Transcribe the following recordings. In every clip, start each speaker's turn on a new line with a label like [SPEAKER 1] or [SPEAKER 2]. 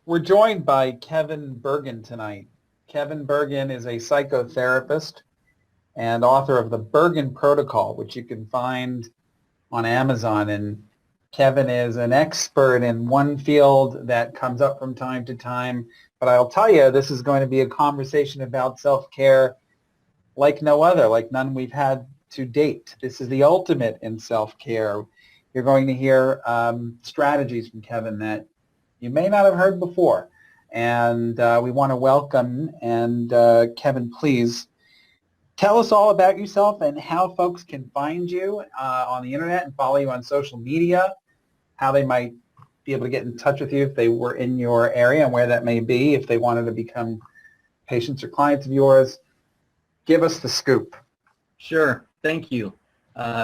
[SPEAKER 1] We're joined by Kevin Bergen tonight. Kevin Bergen is a psychotherapist and author of the Bergen Protocol, which you can find on Amazon. And Kevin is an expert in one field that comes up from time to time. But I'll tell you, this is going to be a conversation about self-care like no other, like none we've had to date. This is the ultimate in self-care. You're going to hear strategies from Kevin that you may not have heard before. And we want to welcome, and Kevin, please tell us all about yourself and how folks can find you on the internet and follow you on social media, how they might be able to get in touch with you if they were in your area and where that may be, if they wanted to become patients or clients of yours. Give us the scoop.
[SPEAKER 2] Sure. Thank you.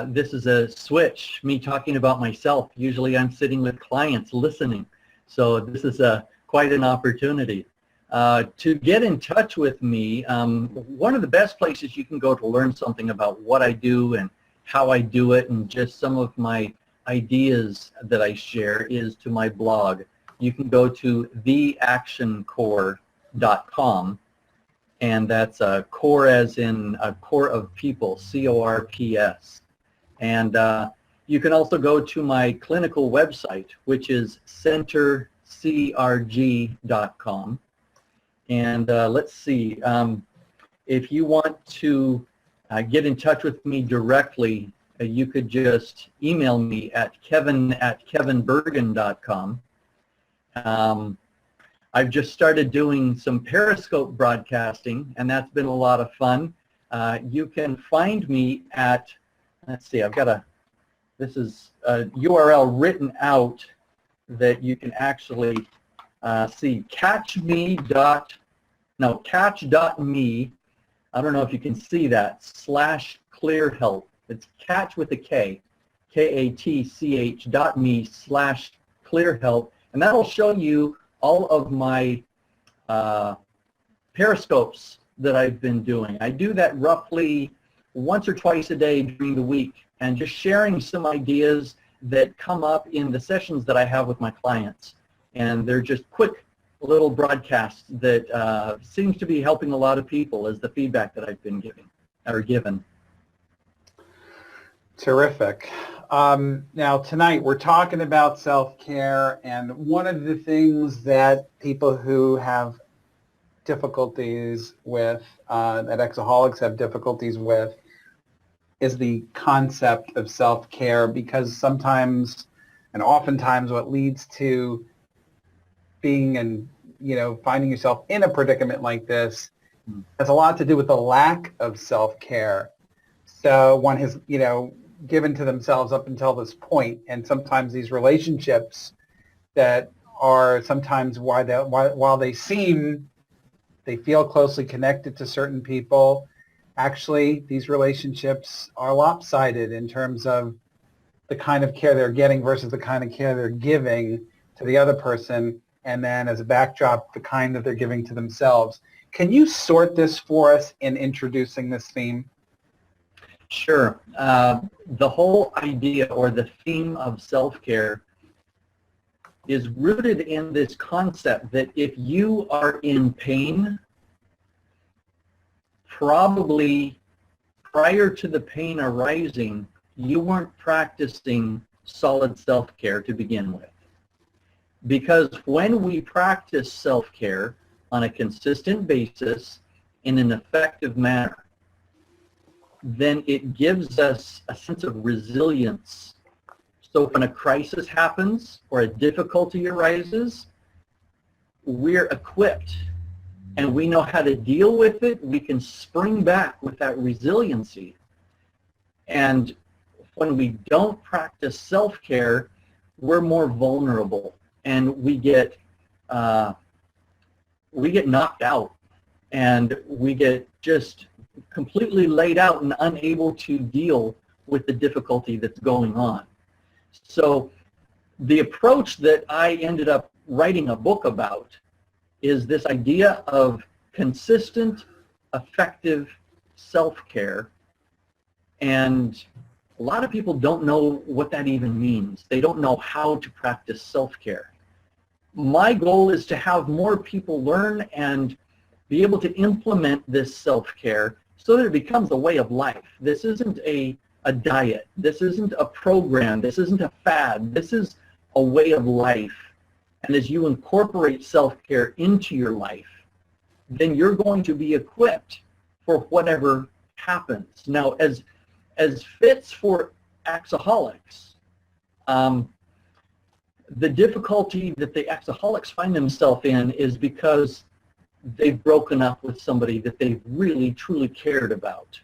[SPEAKER 2] This is a switch, me talking about myself. Usually I'm sitting with clients listening. So this is quite an opportunity. To get in touch with me, one of the best places you can go to learn something about what I do and how I do it and just some of my ideas that I share is to my blog. You can go to theactioncore.com, and that's core as in a core of people, C-O-R-P-S. And you can also go to my clinical website, which is centercrg.com. And let's see, if you want to get in touch with me directly, you could just email me at kevin@kevinbergen.com. I've just started doing some Periscope broadcasting, and that's been a lot of fun. You can find me at, let's see, this is a URL written out that you can actually see, catch.me, I don't know if you can see that, /clearhelp. It's catch with a K, katch.me/clearhelp, and that'll show you all of my Periscopes that I've been doing. I do that roughly once or twice a day during the week, and just sharing some ideas that come up in the sessions that I have with my clients. And they're just quick little broadcasts that seems to be helping a lot of people, as the feedback that I've been given.
[SPEAKER 1] Terrific. Now tonight we're talking about self-care, and one of the things that people who have difficulties with, that Exaholics have difficulties with, is the concept of self-care, because sometimes and oftentimes what leads to being and finding yourself in a predicament like this has a lot to do with the lack of self-care. So one has given to themselves up until this point, and sometimes these relationships that are sometimes while they feel closely connected to certain people, actually these relationships are lopsided in terms of the kind of care they're getting versus the kind of care they're giving to the other person, and then as a backdrop, the kind that they're giving to themselves. Can you sort this for us in introducing this theme?
[SPEAKER 2] Sure. The whole idea or the theme of self-care is rooted in this concept that if you are in pain, probably prior to the pain arising, you weren't practicing solid self-care to begin with. Because when we practice self-care on a consistent basis in an effective manner, then it gives us a sense of resilience. So when a crisis happens or a difficulty arises, we're equipped and we know how to deal with it. We can spring back with that resiliency. And when we don't practice self-care, we're more vulnerable, and we get knocked out, and we get just completely laid out and unable to deal with the difficulty that's going on. So the approach that I ended up writing a book about is this idea of consistent, effective self-care. And a lot of people don't know what that even means. They don't know how to practice self-care. my goal is to have more people learn and be able to implement this self-care so that it becomes a way of life. This isn't a diet. This isn't a program. This isn't a fad. This is a way of life. And as you incorporate self-care into your life, then you're going to be equipped for whatever happens. Now, as fits for Exaholics, the difficulty that the Exaholics find themselves in is because they've broken up with somebody that they really, truly cared about.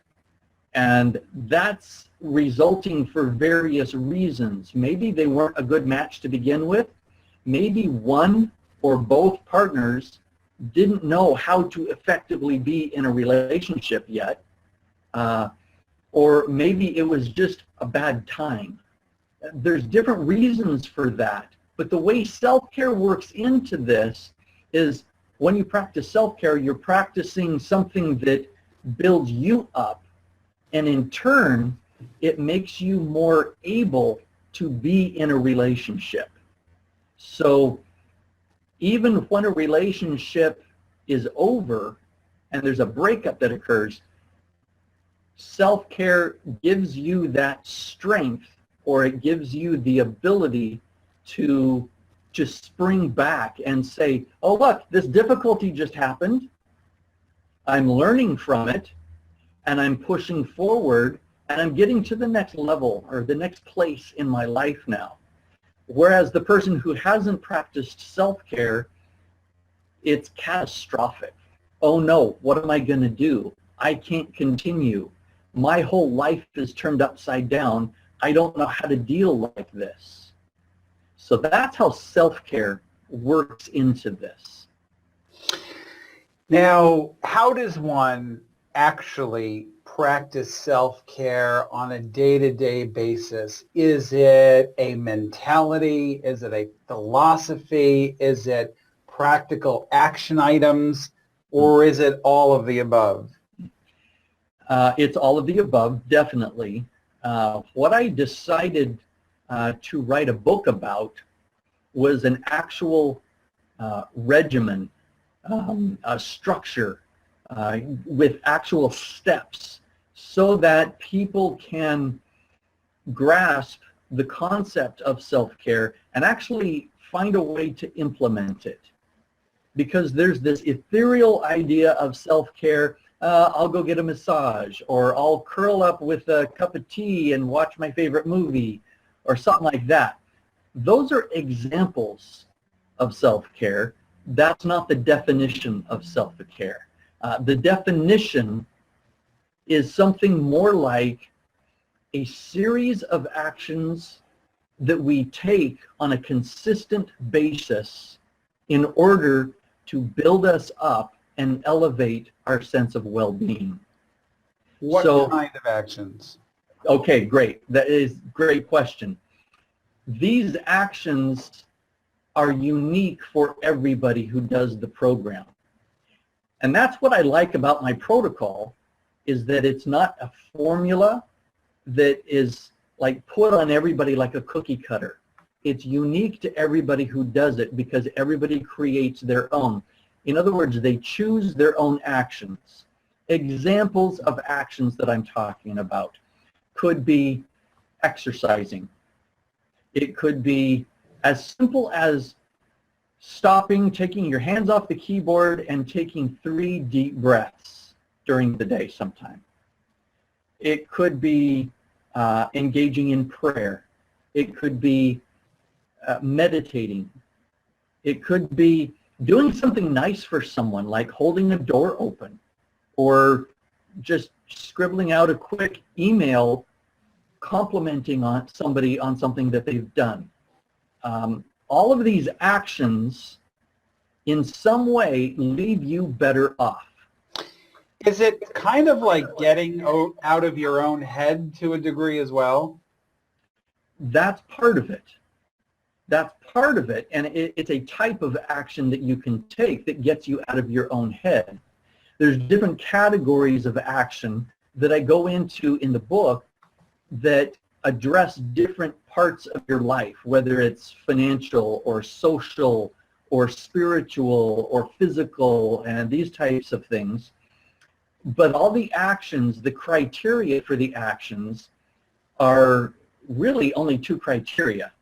[SPEAKER 2] And that's resulting for various reasons. Maybe they weren't a good match to begin with. Maybe one or both partners didn't know how to effectively be in a relationship yet. Or maybe it was just a bad time. There's different reasons for that. But the way self-care works into this is when you practice self-care, you're practicing something that builds you up. And in turn, it makes you more able to be in a relationship. So even when a relationship is over and there's a breakup that occurs, self-care gives you that strength, or it gives you the ability to just spring back and say, oh, look, this difficulty just happened. I'm learning from it, and I'm pushing forward, and I'm getting to the next level or the next place in my life now. Whereas the person who hasn't practiced self-care, it's catastrophic. Oh no, what am I going to do? I can't continue. My whole life is turned upside down. I don't know how to deal like this. So that's how self-care works into this.
[SPEAKER 1] Now, how does one actually practice self-care on a day-to-day basis? Is it a mentality? Is it a philosophy? Is it practical action items? Or is it all of the above?
[SPEAKER 2] It's all of the above, definitely. What I decided to write a book about was an actual regimen, a structure with actual steps so that people can grasp the concept of self-care and actually find a way to implement it. Because there's this ethereal idea of self-care. I'll go get a massage, or I'll curl up with a cup of tea and watch my favorite movie, or something like that. Those are examples of self-care. That's not the definition of self-care. The definition is something more like a series of actions that we take on a consistent basis in order to build us up and elevate our sense of well-being.
[SPEAKER 1] What kind of actions?
[SPEAKER 2] Okay, great. That is a great question. These actions are unique for everybody who does the program. And that's what I like about my protocol, is that it's not a formula that is like put on everybody like a cookie cutter. It's unique to everybody who does it because everybody creates their own. In other words, they choose their own actions. Examples of actions that I'm talking about could be exercising. It could be as simple as stopping, taking your hands off the keyboard and taking 3 deep breaths during the day sometime. It could be engaging in prayer. It could be meditating. It could be doing something nice for someone, like holding a door open, or just scribbling out a quick email complimenting on somebody on something that they've done. All of these actions in some way leave you better off.
[SPEAKER 1] Is it kind of like getting out of your own head to a degree as well?
[SPEAKER 2] That's part of it. That's part of it, and it's a type of action that you can take that gets you out of your own head. There's different categories of action that I go into in the book that address different parts of your life, whether it's financial or social or spiritual or physical and these types of things. But all the actions, the criteria for the actions are really only two criteria.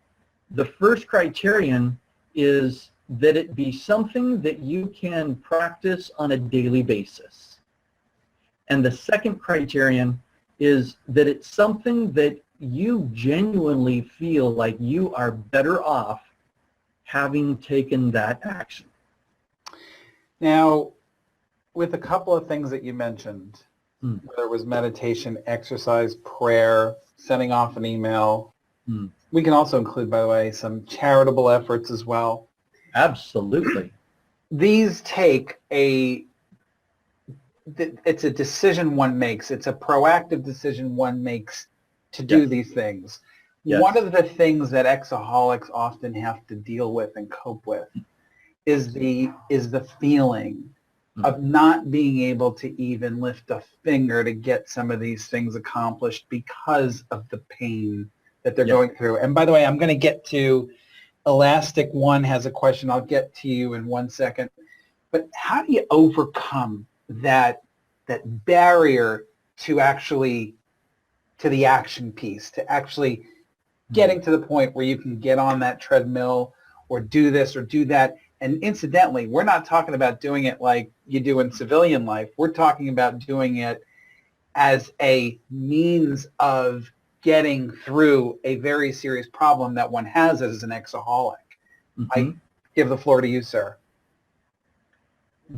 [SPEAKER 2] The first criterion is that it be something that you can practice on a daily basis. And the second criterion is that it's something that you genuinely feel like you are better off having taken that action.
[SPEAKER 1] Now, with a couple of things that you mentioned, whether it was meditation, exercise, prayer, sending off an email, we can also include, by the way, some charitable efforts as well.
[SPEAKER 2] Absolutely.
[SPEAKER 1] These take it's a decision one makes. It's a proactive decision one makes to do these things.
[SPEAKER 2] Yes.
[SPEAKER 1] One of the things that exaholics often have to deal with and cope with is the feeling of not being able to even lift a finger to get some of these things accomplished because of the pain that they're going through. And by the way, I'm going to get to Elastic One has a question. I'll get to you in 1 second. But how do you overcome that barrier to the action piece, to actually getting to the point where you can get on that treadmill or do this or do that? And incidentally, we're not talking about doing it like you do in civilian life. We're talking about doing it as a means of getting through a very serious problem that one has as an exaholic. I give the floor to you, sir.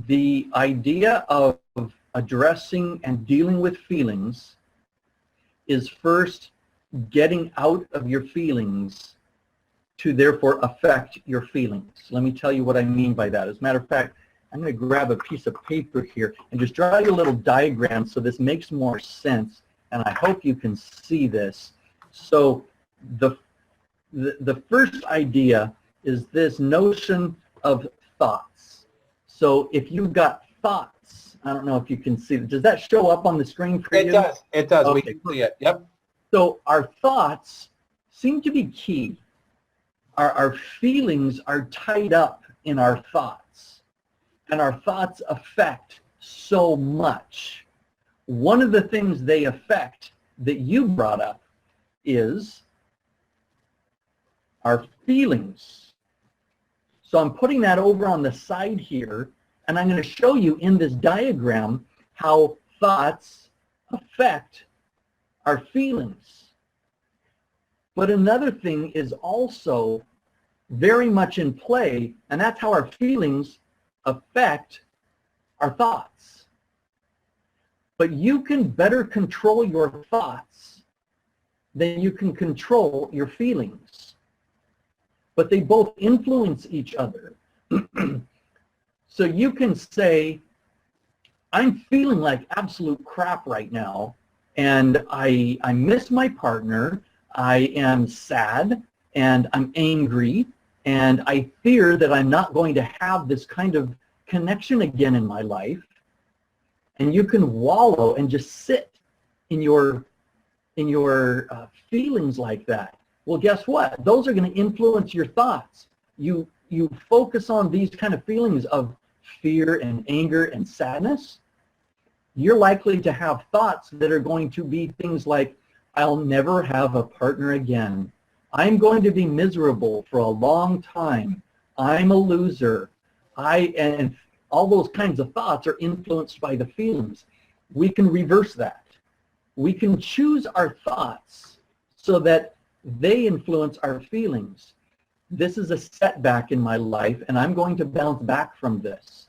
[SPEAKER 2] The idea of addressing and dealing with feelings is first getting out of your feelings to therefore affect your feelings. Let me tell you what I mean by that. As a matter of fact, I'm going to grab a piece of paper here and just draw you a little diagram so this makes more sense, and I hope you can see this. So the first idea is this notion of thoughts. So if you've got thoughts, I don't know if you can see, does that show up on the screen for you?
[SPEAKER 1] It does.
[SPEAKER 2] Okay.
[SPEAKER 1] We can see it. Yep.
[SPEAKER 2] So our thoughts seem to be key. Our feelings are tied up in our thoughts, and our thoughts affect so much. One of the things they affect that you brought up is our feelings. So I'm putting that over on the side here, and I'm going to show you in this diagram how thoughts affect our feelings. But another thing is also very much in play, and that's how our feelings affect our thoughts. But you can better control your thoughts than you can control your feelings. But they both influence each other. So you can say, I'm feeling like absolute crap right now, and I miss my partner, I am sad, and I'm angry, and I fear that I'm not going to have this kind of connection again in my life. And you can wallow and just sit in your feelings like that. Well, guess what? Those are going to influence your thoughts. You focus on these kind of feelings of fear and anger and sadness. You're likely to have thoughts that are going to be things like, I'll never have a partner again. I'm going to be miserable for a long time. I'm a loser. And all those kinds of thoughts are influenced by the feelings. We can reverse that. We can choose our thoughts so that they influence our feelings. This is a setback in my life, and I'm going to bounce back from this.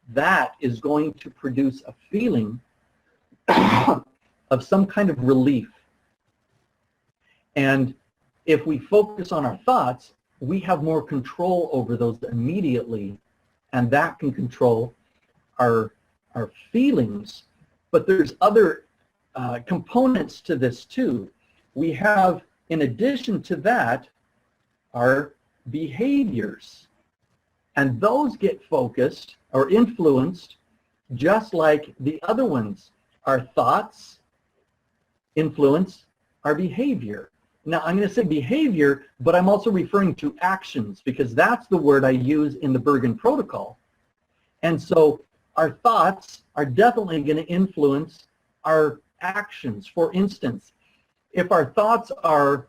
[SPEAKER 2] That is going to produce a feeling of some kind of relief. And if we focus on our thoughts, we have more control over those immediately, and that can control our feelings. But there's other components to this too. We have, in addition to that, our behaviors. And those get focused or influenced just like the other ones. Our thoughts influence our behavior. Now, I'm going to say behavior, but I'm also referring to actions because that's the word I use in the Bergen protocol. And so our thoughts are definitely going to influence our actions. For instance, if our thoughts are,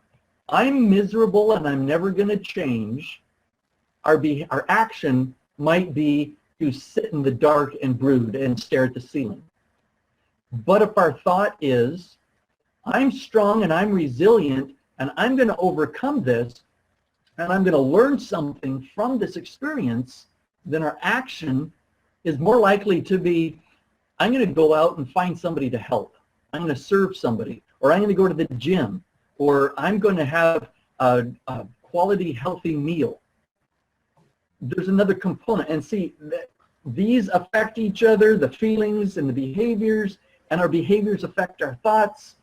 [SPEAKER 2] I'm miserable and I'm never going to change, our action might be to sit in the dark and brood and stare at the ceiling. But if our thought is, I'm strong and I'm resilient and I'm going to overcome this and I'm going to learn something from this experience, then our action is more likely to be, I'm going to go out and find somebody to help. I'm going to serve somebody, or I'm going to go to the gym, or I'm going to have a quality, healthy meal. There's another component. And see, these affect each other, the feelings and the behaviors, and our behaviors affect our thoughts.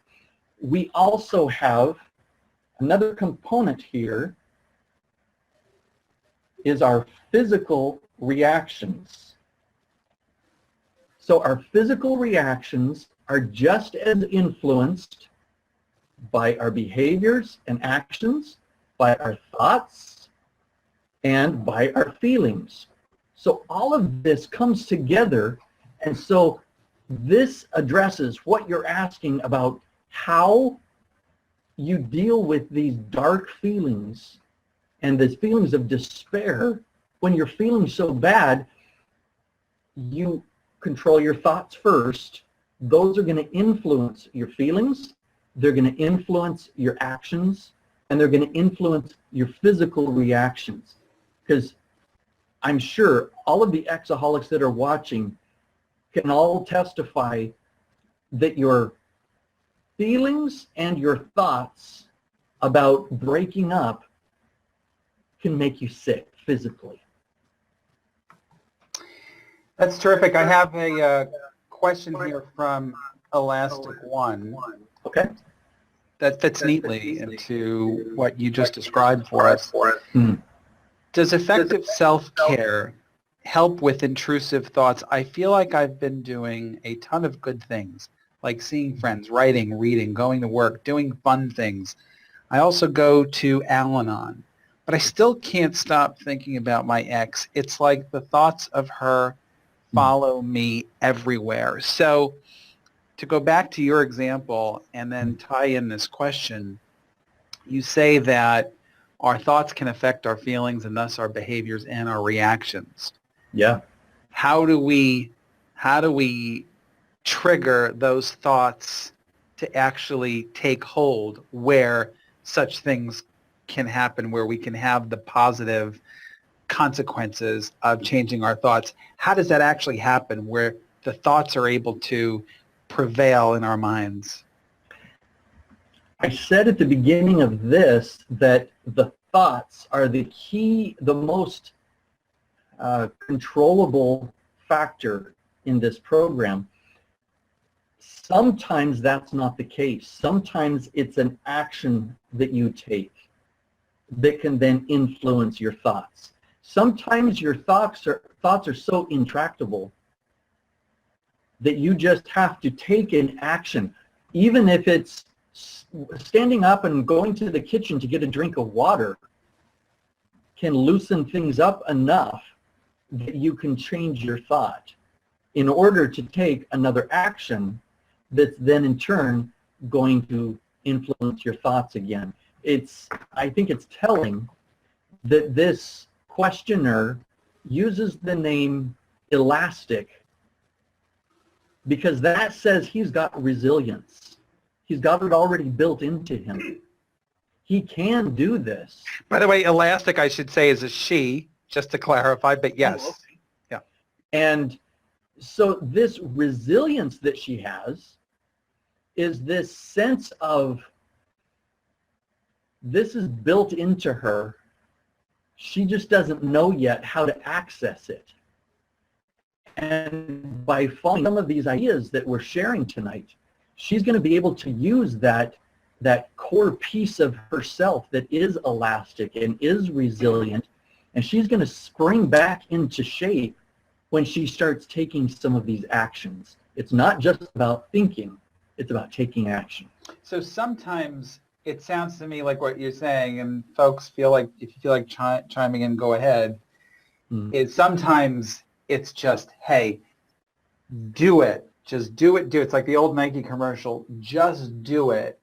[SPEAKER 2] We also have another component here is our physical reactions. So our physical reactions are just as influenced by our behaviors and actions, by our thoughts, and by our feelings. So all of this comes together, and so this addresses what you're asking about how you deal with these dark feelings and these feelings of despair. When you're feeling so bad, you control your thoughts first. Those are going to influence your feelings, they're going to influence your actions, and they're going to influence your physical reactions. Because I'm sure all of the exaholics that are watching can all testify that your feelings and your thoughts about breaking up can make you sick physically.
[SPEAKER 1] That's terrific. I have a question here from Elastic One.
[SPEAKER 2] Okay.
[SPEAKER 1] That fits neatly into what you just described for us.
[SPEAKER 2] Mm.
[SPEAKER 1] Does effective self-care help with intrusive thoughts? I feel like I've been doing a ton of good things, like seeing friends, writing, reading, going to work, doing fun things. I also go to Al-Anon, but I still can't stop thinking about my ex. It's like the thoughts of her follow me everywhere. So to go back to your example and then tie in this question, you say that our thoughts can affect our feelings and thus our behaviors and our reactions.
[SPEAKER 2] Yeah.
[SPEAKER 1] How do we trigger those thoughts to actually take hold where such things can happen, where we can have the positive consequences of changing our thoughts? How does that actually happen where the thoughts are able to prevail in our minds?
[SPEAKER 2] I said at the beginning of this that the thoughts are the key, the most controllable factor in this program. Sometimes that's not the case. Sometimes it's an action that you take that can then influence your thoughts. Sometimes your thoughts are so intractable that you just have to take an action, even if it's standing up and going to the kitchen to get a drink of water can loosen things up enough that you can change your thought in order to take another action that's then in turn going to influence your thoughts again. I think it's telling that this questioner uses the name Elastic because that says he's got resilience. He's got it already built into him. He can do this.
[SPEAKER 1] By the way, Elastic, I should say, is a she, just to clarify, but yes.
[SPEAKER 2] Oh, okay.
[SPEAKER 1] Yeah.
[SPEAKER 2] And so this resilience that she has is this sense of this is built into her. She just doesn't know yet how to access it. And by following some of these ideas that we're sharing tonight, she's going to be able to use that core piece of herself that is elastic and is resilient, and she's going to spring back into shape when she starts taking some of these actions. It's not just about thinking, it's about taking action.
[SPEAKER 1] So sometimes it sounds to me like what you're saying, and folks feel like, if you feel like chiming in, go ahead, is sometimes it's just, hey, do it. Just do it. It's like the old Nike commercial. Just do it,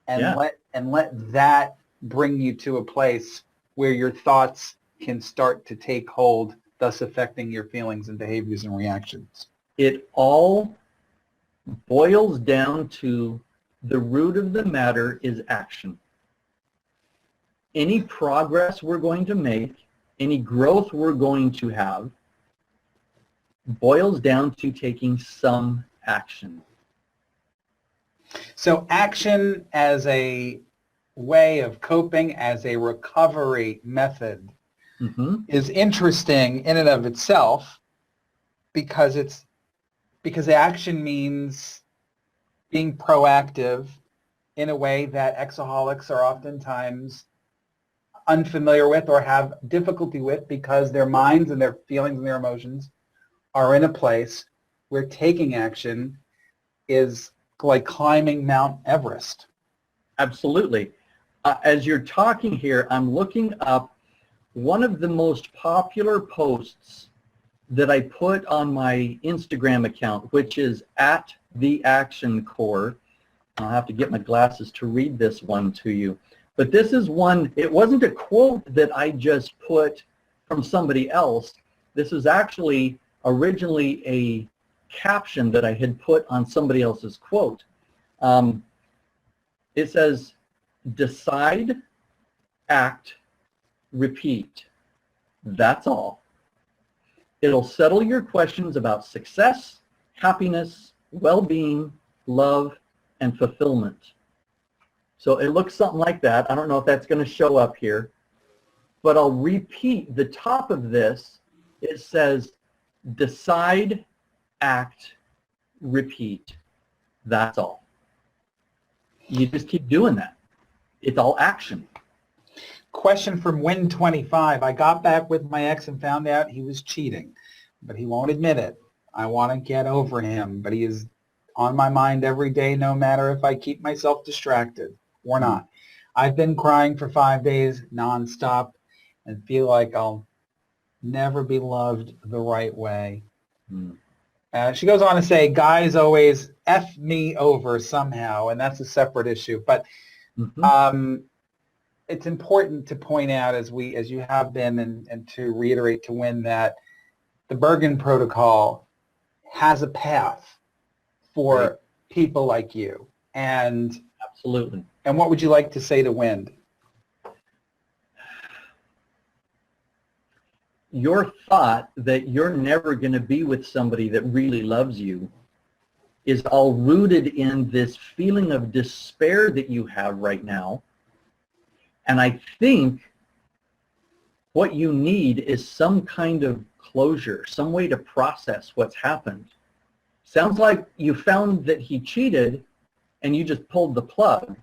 [SPEAKER 1] and
[SPEAKER 2] Yeah.
[SPEAKER 1] let that bring you to a place where your thoughts can start to take hold, thus affecting your feelings and behaviors and reactions.
[SPEAKER 2] It all boils down to the root of the matter is action. Any progress we're going to make, any growth we're going to have, boils down to taking some action.
[SPEAKER 1] So action as a way of coping, as a recovery method, is interesting in and of itself, because action means being proactive in a way that exaholics are oftentimes unfamiliar with or have difficulty with, because their minds and their feelings and their emotions are in a place where taking action is like climbing Mount Everest.
[SPEAKER 2] Absolutely. As you're talking here, I'm looking up one of the most popular posts that I put on my Instagram account, which is @theactioncore. I'll have to get my glasses to read this one to you. But this is one, it wasn't a quote that I just put from somebody else. This is actually originally a caption that I had put on somebody else's quote. It says, decide, act, repeat. That's all. It'll settle your questions about success, happiness, well-being, love, and fulfillment. So it looks something like that. I don't know if that's going to show up here, but I'll repeat the top of this. It says, decide, act, repeat. That's all. You just keep doing that. It's all action.
[SPEAKER 1] Question from Win25. I got back with my ex and found out he was cheating, but he won't admit it. I want to get over him, but he is on my mind every day, no matter if I keep myself distracted or not. I've been crying for 5 days nonstop and feel like I'll never be loved the right way. She goes on to say, guys always F me over somehow, and that's a separate issue. But it's important to point out, as you have been, and to reiterate to Win, that the Bergen protocol has a path for people like you. And
[SPEAKER 2] absolutely.
[SPEAKER 1] And what would you like to say to Win?
[SPEAKER 2] Your thought that you're never going to be with somebody that really loves you is all rooted in this feeling of despair that you have right now. And I think what you need is some kind of closure, some way to process what's happened. Sounds like you found that he cheated and you just pulled the plug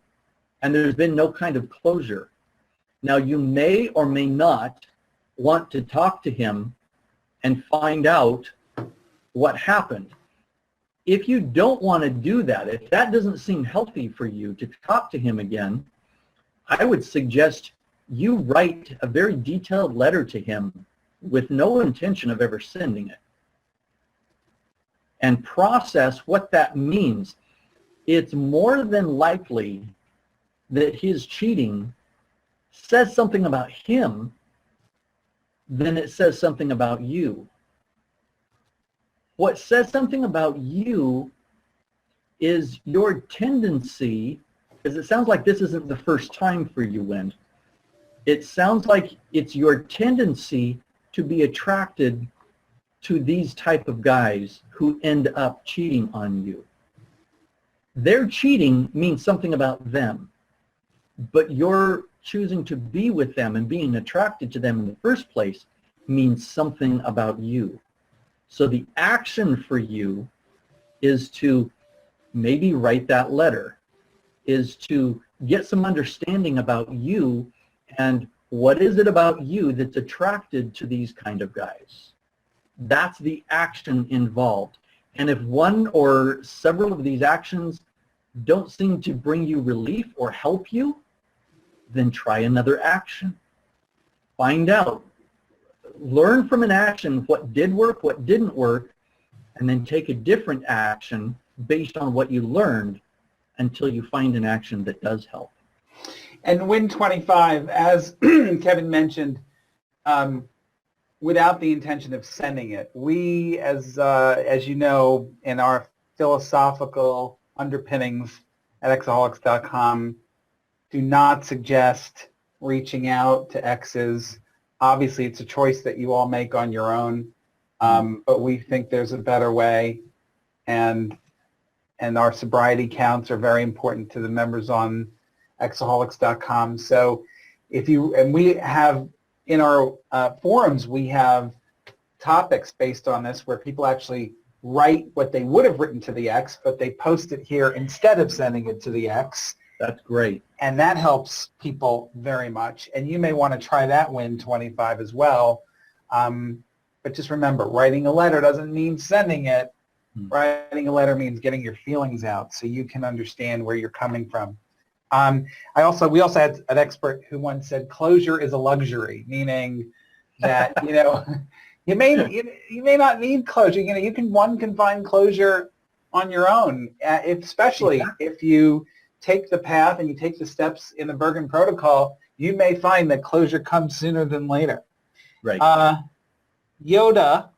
[SPEAKER 2] and there's been no kind of closure. Now you may or may not want to talk to him and find out what happened. If you don't want to do that, if that doesn't seem healthy for you to talk to him again, I would suggest you write a very detailed letter to him with no intention of ever sending it, and process what that means. It's more than likely that his cheating says something about him than it says something about you. What says something about you is your tendency, because it sounds like this isn't the first time for you, Win. It sounds like it's your tendency to be attracted to these type of guys who end up cheating on you. Their cheating means something about them, but your choosing to be with them and being attracted to them in the first place means something about you. So the action for you is to maybe write that letter, is to get some understanding about you and what is it about you that's attracted to these kind of guys. That's the action involved. And if one or several of these actions don't seem to bring you relief or help you, then try another action. Find out. Learn from an action what did work, what didn't work, and then take a different action based on what you learned until you find an action that does help.
[SPEAKER 1] And Win 25, as Kevin mentioned, without the intention of sending it. We, as you know, in our philosophical underpinnings at Exaholics.com, do not suggest reaching out to exes. Obviously, it's a choice that you all make on your own, but we think there's a better way, and our sobriety counts are very important to the members on Exaholics.com. So and we have in our forums, we have topics based on this where people actually write what they would have written to the ex, but they post it here instead of sending it to the ex.
[SPEAKER 2] That's great.
[SPEAKER 1] And that helps people very much. And you may want to try that Win 25 as well. But just remember, writing a letter doesn't mean sending it. Writing a letter means getting your feelings out so you can understand where you're coming from. We also had an expert who once said closure is a luxury, meaning that, you may not need closure. One can find closure on your own, especially if you take the path and you take the steps in the Bergen protocol. You may find that closure comes sooner than later.
[SPEAKER 2] Right.
[SPEAKER 1] Yoda,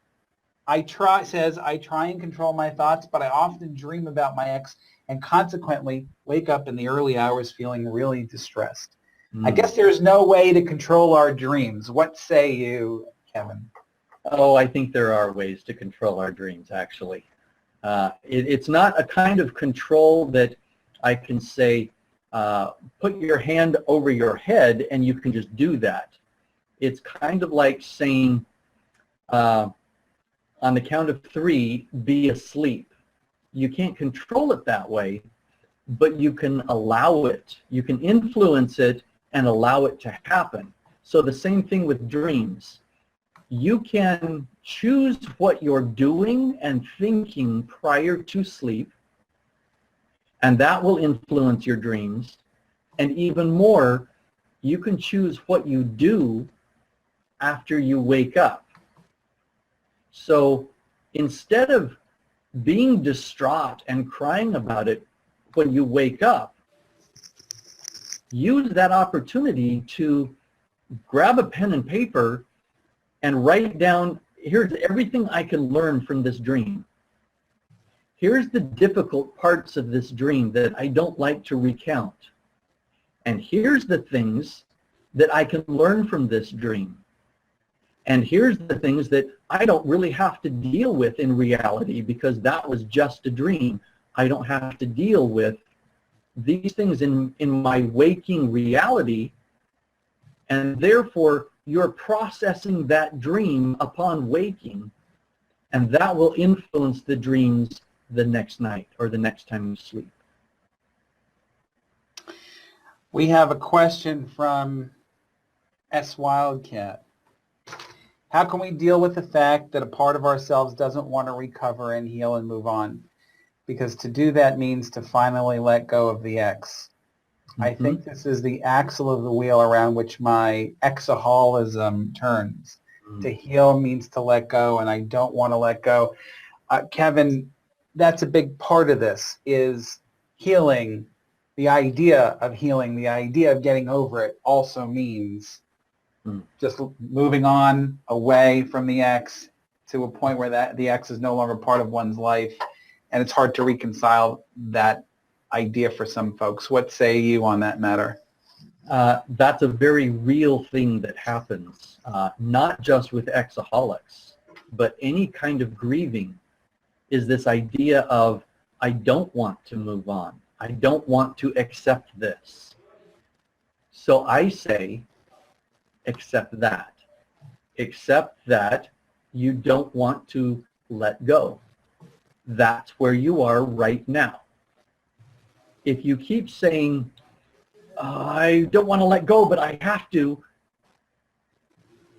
[SPEAKER 1] I try and control my thoughts, but I often dream about my ex and consequently wake up in the early hours feeling really distressed. I guess there's no way to control our dreams. What say you, Kevin?
[SPEAKER 2] Oh, I think there are ways to control our dreams, actually. It's not a kind of control that I can say, put your hand over your head and you can just do that. It's kind of like saying, on the count of 3, be asleep. You can't control it that way, but you can allow it. You can influence it and allow it to happen. So the same thing with dreams. You can choose what you're doing and thinking prior to sleep, and that will influence your dreams. And even more, you can choose what you do after you wake up. So instead of being distraught and crying about it when you wake up, use that opportunity to grab a pen and paper and write down, here's everything I can learn from this dream. Here's the difficult parts of this dream that I don't like to recount. And here's the things that I can learn from this dream. And here's the things that I don't really have to deal with in reality because that was just a dream. I don't have to deal with these things in my waking reality, and therefore you're processing that dream upon waking, and that will influence the dreams the next night or the next time you sleep.
[SPEAKER 1] We have a question from S. Wildcat. How can we deal with the fact that a part of ourselves doesn't want to recover and heal and move on? Because to do that means to finally let go of the ex. I think this is the axle of the wheel around which my exaholism turns. To heal means to let go, and I don't want to let go. Kevin, that's a big part of this, is healing. The idea of healing, the idea of getting over it also means just moving on away from the ex to a point where the ex is no longer part of one's life, and it's hard to reconcile that idea for some folks. What say you on that matter?
[SPEAKER 2] That's a very real thing that happens, not just with exaholics, but any kind of grieving is this idea of, I don't want to move on. I don't want to accept this. So I say, accept that. Accept that you don't want to let go. That's where you are right now. If you keep saying, I don't want to let go, but I have to,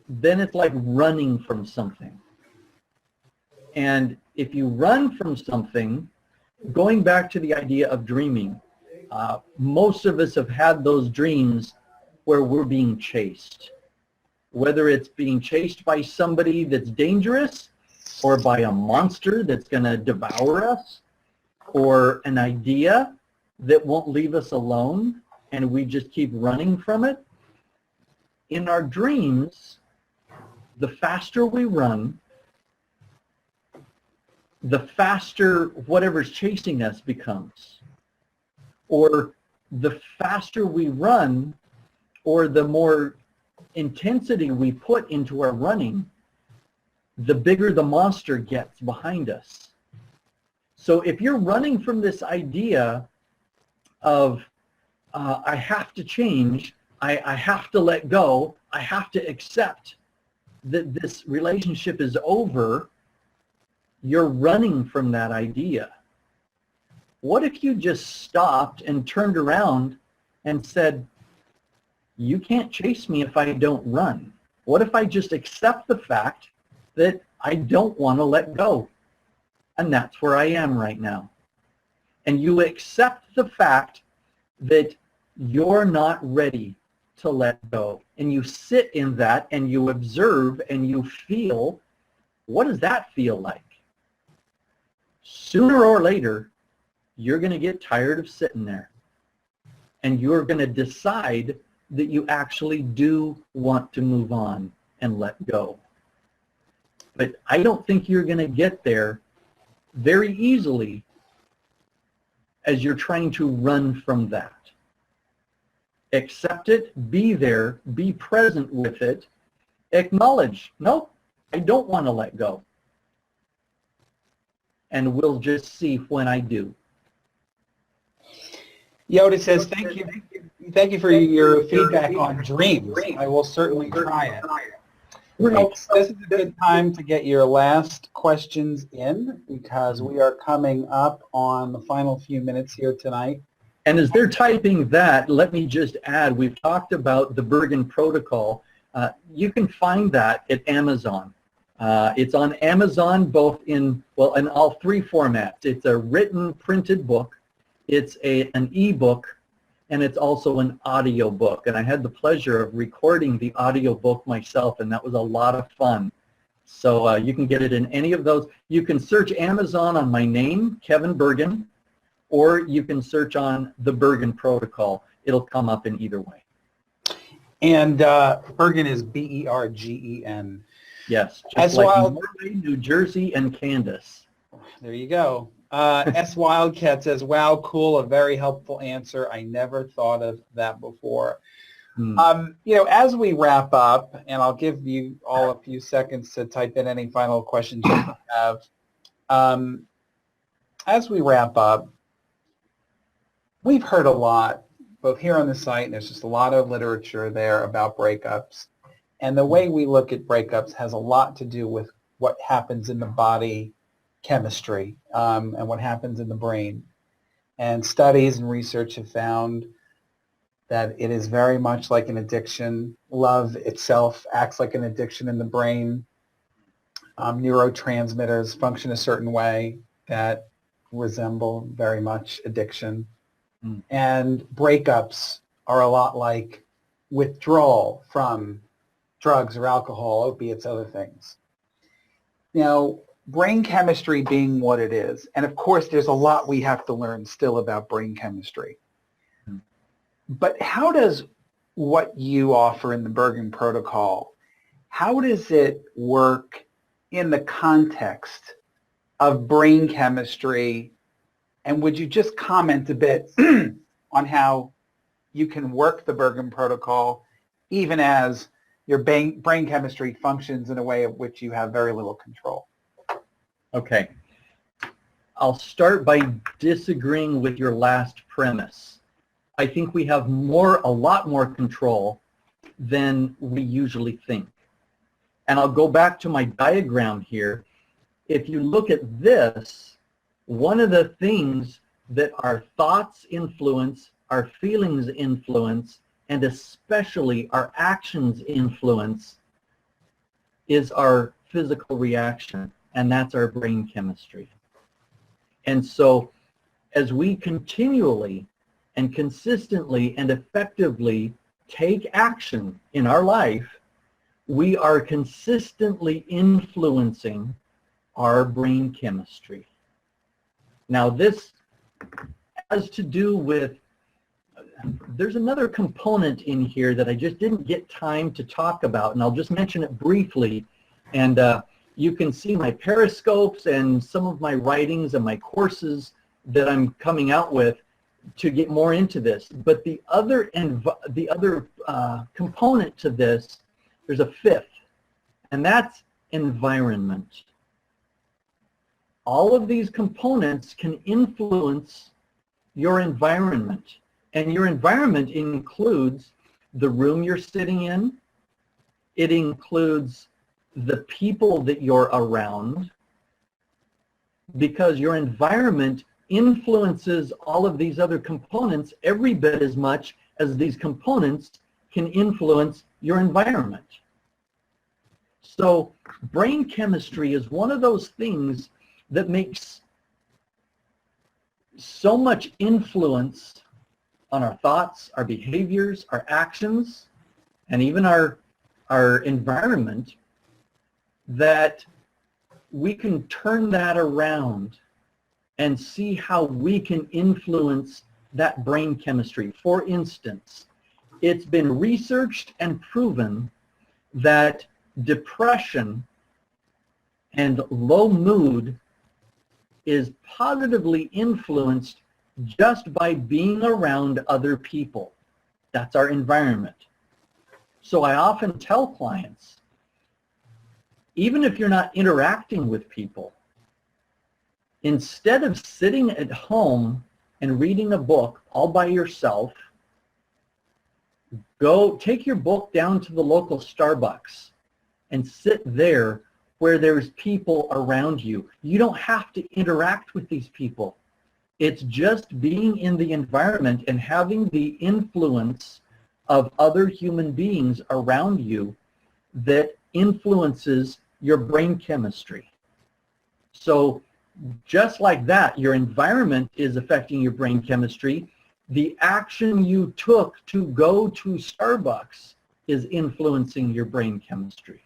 [SPEAKER 2] then it's like running from something. And if you run from something, going back to the idea of dreaming, most of us have had those dreams where we're being chased. Whether it's being chased by somebody that's dangerous, or by a monster that's going to devour us, or an idea that won't leave us alone and we just keep running from it. In our dreams, the faster we run, the faster whatever's chasing us becomes. Or the faster we run, or the more intensity we put into our running, the bigger the monster gets behind us. So if you're running from this idea of, I have to change, I have to let go, I have to accept that this relationship is over, you're running from that idea. What if you just stopped and turned around and said, you can't chase me if I don't run? What if I just accept the fact that I don't want to let go? And that's where I am right now. And you accept the fact that you're not ready to let go. And you sit in that and you observe and you feel, what does that feel like? Sooner or later, you're going to get tired of sitting there. And you're going to decide that you actually do want to move on and let go. But I don't think you're going to get there very easily as you're trying to run from that. Accept it, be there, be present with it, acknowledge, no, I don't want to let go. And we'll just see when I do.
[SPEAKER 1] Yoda says, thank you. Thank you for your feedback on dreams. I will certainly try it. Folks, this is a good time to get your last questions in because we are coming up on the final few minutes here tonight.
[SPEAKER 2] And as they're typing that, let me just add, we've talked about the Bergen protocol. You can find that at Amazon. It's on Amazon both in all three formats. It's a written printed book, it's an ebook, and it's also an audio book. And I had the pleasure of recording the audio book myself, and that was a lot of fun. So you can get it in any of those. You can search Amazon on my name, Kevin Bergen, or you can search on the Bergen Protocol. It'll come up in either way.
[SPEAKER 1] And Bergen is B-E-R-G-E-N.
[SPEAKER 2] Yes, just like Norway, New Jersey, and Candace.
[SPEAKER 1] There you go. S. Wildcat says, wow, cool, a very helpful answer. I never thought of that before. As we wrap up, and I'll give you all a few seconds to type in any final questions you have. As we wrap up, we've heard a lot, both here on the site, and there's just a lot of literature there about breakups. And the way we look at breakups has a lot to do with what happens in the body chemistry and what happens in the brain. And studies and research have found that it is very much like an addiction. Love itself acts like an addiction in the brain. Neurotransmitters function a certain way that resemble very much addiction. And breakups are a lot like withdrawal from drugs or alcohol, opiates, other things. Now, brain chemistry being what it is, and of course there's a lot we have to learn still about brain chemistry. But how does what you offer in the Bergen Protocol, how does it work in the context of brain chemistry? And would you just comment a bit on how you can work the Bergen Protocol even as your brain chemistry functions in a way of which you have very little control?
[SPEAKER 2] Okay. I'll start by disagreeing with your last premise. I think we have a lot more control than we usually think. And I'll go back to my diagram here. If you look at this, one of the things that our thoughts influence, our feelings influence, and especially our actions influence is our physical reaction, and that's our brain chemistry. And so as we continually and consistently and effectively take action in our life, we are consistently influencing our brain chemistry. Now this has to do with, there's another component in here that I just didn't get time to talk about, and I'll just mention it briefly. And you can see my periscopes and some of my writings and my courses that I'm coming out with to get more into this. But the other component to this, there's a fifth, and that's environment. All of these components can influence your environment, and your environment includes the room you're sitting in. It includes the people that you're around, because your environment influences all of these other components every bit as much as these components can influence your environment. So brain chemistry is one of those things that makes so much influence on our thoughts, our behaviors, our actions, and even our environment, that we can turn that around and see how we can influence that brain chemistry. For instance, it's been researched and proven that depression and low mood is positively influenced just by being around other people. That's our environment. So I often tell clients, even if you're not interacting with people, instead of sitting at home and reading a book all by yourself, go take your book down to the local Starbucks and sit there where there's people around you. You don't have to interact with these people. It's just being in the environment and having the influence of other human beings around you that influences your brain chemistry. So just like that, your environment is affecting your brain chemistry. The action you took to go to Starbucks is influencing your brain chemistry.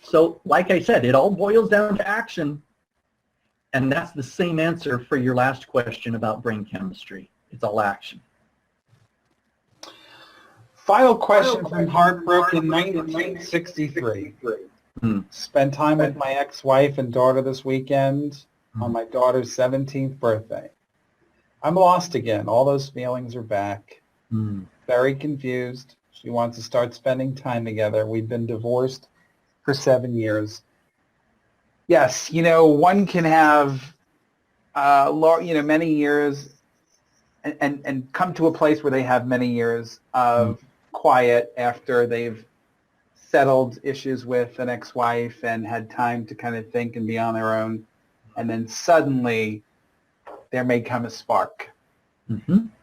[SPEAKER 2] So like I said, it all boils down to action. And that's the same answer for your last question about brain chemistry. It's all action.
[SPEAKER 1] Final question from Heartbroken 1963. Spent time with my ex-wife and daughter this weekend on my daughter's 17th birthday. I'm lost again. All those feelings are back. Very confused. She wants to start spending time together. We've been divorced for 7 years. Yes, you know, one can have, many years and come to a place where they have many years of quiet after they've settled issues with an ex-wife and had time to kind of think and be on their own. And then suddenly there may come a spark.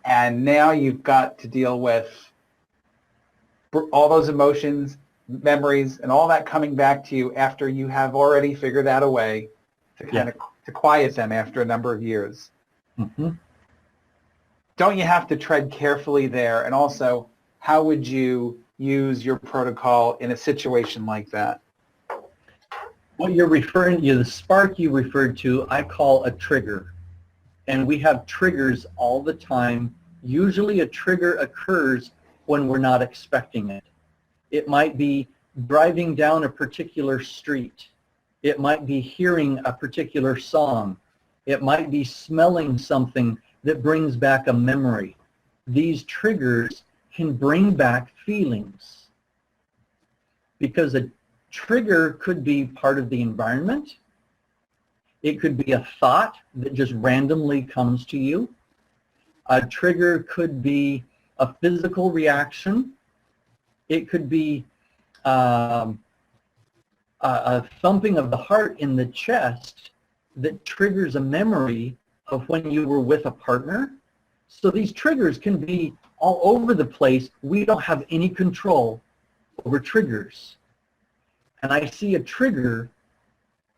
[SPEAKER 1] And now you've got to deal with all those emotions, memories, and all that coming back to you after you have already figured out a way to kind of to quiet them after a number of years. Don't you have to tread carefully there? And also, how would you use your protocol in a situation like that?
[SPEAKER 2] What you're referring to, the spark you referred to, I call a trigger. And we have triggers all the time. Usually a trigger occurs when we're not expecting it. It might be driving down a particular street. It might be hearing a particular song. It might be smelling something that brings back a memory. These triggers can bring back feelings, because a trigger could be part of the environment. It could be a thought that just randomly comes to you. A trigger could be a physical reaction. It could be a thumping of the heart in the chest that triggers a memory of when you were with a partner. So these triggers can be all over the place. We don't have any control over triggers. And I see a trigger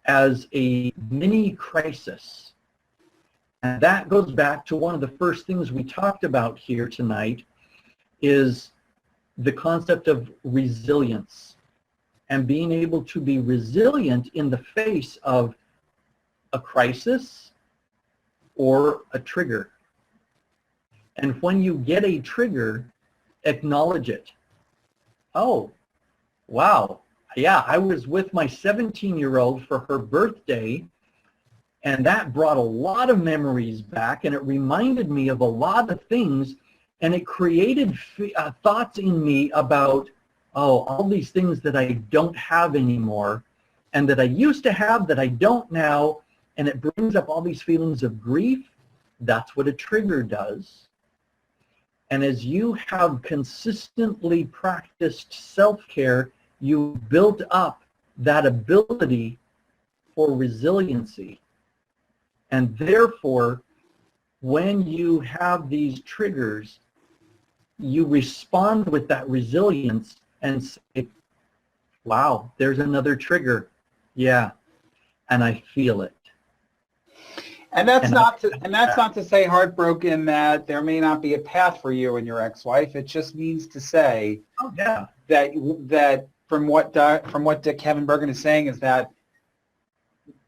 [SPEAKER 2] as a mini crisis. And that goes back to one of the first things we talked about here tonight, is the concept of resilience and being able to be resilient in the face of a crisis or a trigger. And when you get a trigger, acknowledge it. Oh, wow. Yeah, I was with my 17-year-old for her birthday, and that brought a lot of memories back, and it reminded me of a lot of things, and it created thoughts in me about, oh, all these things that I don't have anymore, and that I used to have that I don't now, and it brings up all these feelings of grief. That's what a trigger does. And as you have consistently practiced self-care, you built up that ability for resiliency. And therefore, when you have these triggers, you respond with that resilience and say, wow, there's another trigger. Yeah, and I feel it.
[SPEAKER 1] And that's not to say, heartbroken, that there may not be a path for you and your ex-wife. It just means to say,
[SPEAKER 2] oh, yeah,
[SPEAKER 1] that from what Kevin Bergen is saying is that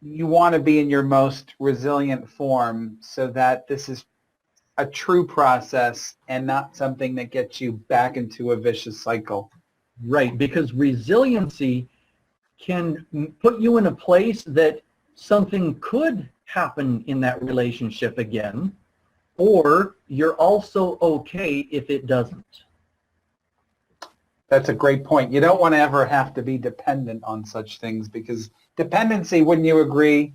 [SPEAKER 1] you want to be in your most resilient form, so that this is a true process and not something that gets you back into a vicious cycle.
[SPEAKER 2] Right, because resiliency can put you in a place that something could happen in that relationship again, or you're also okay if it doesn't.
[SPEAKER 1] That's a great point. You don't want to ever have to be dependent on such things, because dependency, wouldn't you agree,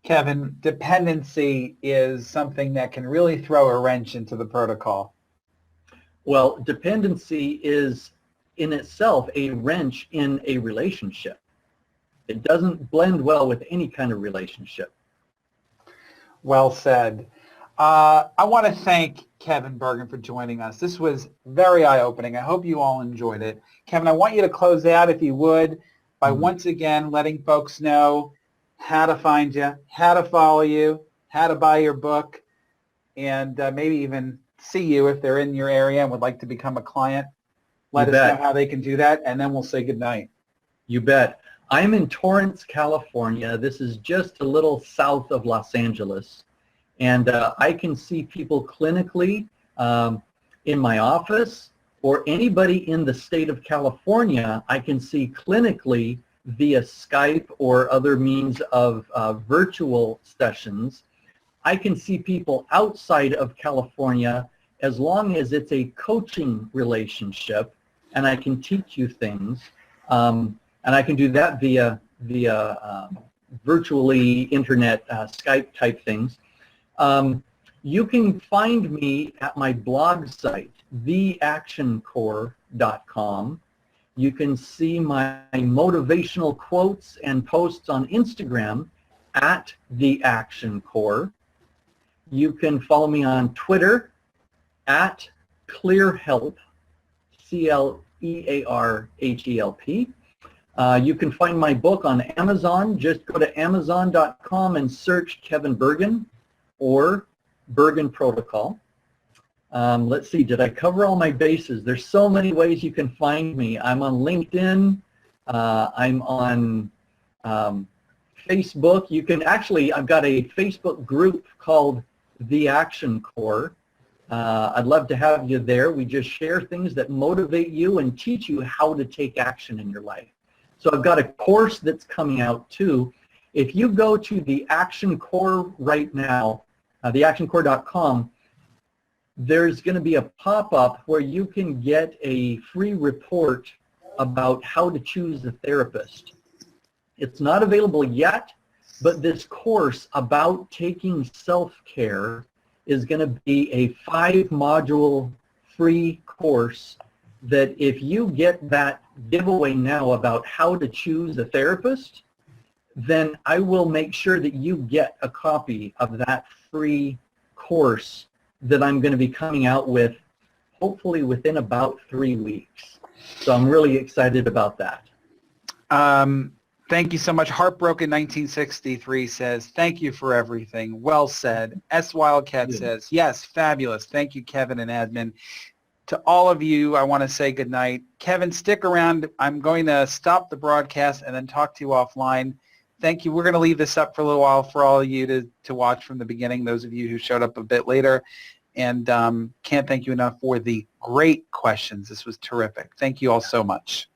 [SPEAKER 1] Kevin? Dependency is something that can really throw a wrench into the protocol.
[SPEAKER 2] Well, dependency is in itself a wrench in a relationship. It doesn't blend well with any kind of relationship.
[SPEAKER 1] Well said. I want to thank Kevin Bergen for joining us. This was very eye-opening. I hope you all enjoyed it. Kevin, I want you to close out, if you would, by once again letting folks know how to find you, how to follow you, how to buy your book, and maybe even see you if they're in your area and would like to become a client. Let us know how they can do that, and then we'll say goodnight.
[SPEAKER 2] You bet. I'm in Torrance, California. This is just a little south of Los Angeles. And I can see people clinically in my office, or anybody in the state of California I can see clinically via Skype or other means of virtual sessions. I can see people outside of California as long as it's a coaching relationship, and I can teach you things. And I can do that via virtually internet Skype type things. You can find me at my blog site, theactioncore.com. You can see my motivational quotes and posts on Instagram at theactioncore. You can follow me on Twitter at clearhelp, CLEARHELP. You can find my book on Amazon. Just go to amazon.com and search Kevin Bergen or Bergen Protocol. Let's see, did I cover all my bases? There's so many ways you can find me. I'm on LinkedIn. I'm on Facebook. You can actually, I've got a Facebook group called The Action Core. I'd love to have you there. We just share things that motivate you and teach you how to take action in your life. So I've got a course that's coming out too. If you go to the Action Core right now, theactioncore.com, there's going to be a pop-up where you can get a free report about how to choose a therapist. It's not available yet, but this course about taking self-care is going to be a 5-module free course that if you get that giveaway now about how to choose a therapist, then I will make sure that you get a copy of that free course that I'm going to be coming out with hopefully within about 3 weeks. So I'm really excited about that.
[SPEAKER 1] Thank you so much. Heartbroken 1963 says, thank you for everything. Well said. S. Wildcat says, yes, fabulous. Thank you, Kevin and admin. to all of you, I want to say good night. Kevin, stick around. I'm going to stop the broadcast and then talk to you offline. Thank you. We're going to leave this up for a little while for all of you to watch from the beginning, those of you who showed up a bit later. And can't thank you enough for the great questions. This was terrific. Thank you all so much.